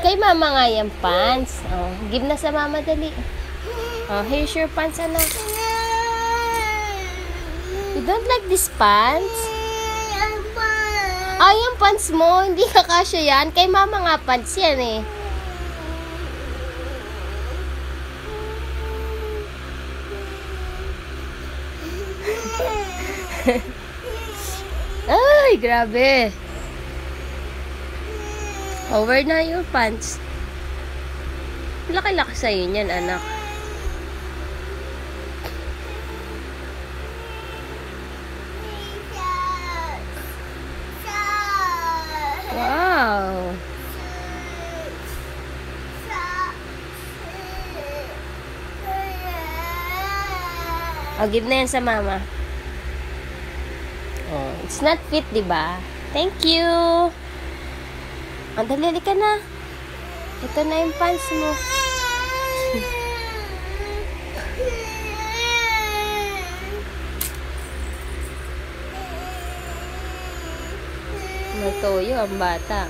Kay mama nga yung pants. Oh, give na sa mama, dali. Oh, here's your pants, anak. You don't like this pants? Ah, yung pants mo. Hindi ka kasya yan. Kay mama nga pants yan eh. Ay, grabe. Over na your pants. Laki-laki sa'yo niyan, anak. Wow. Oh, give na yan sa mama. Oh, it's not fit, diba? Thank you. Oh, dali ka na. Ito na yung pants mo. Matoyo ang bata.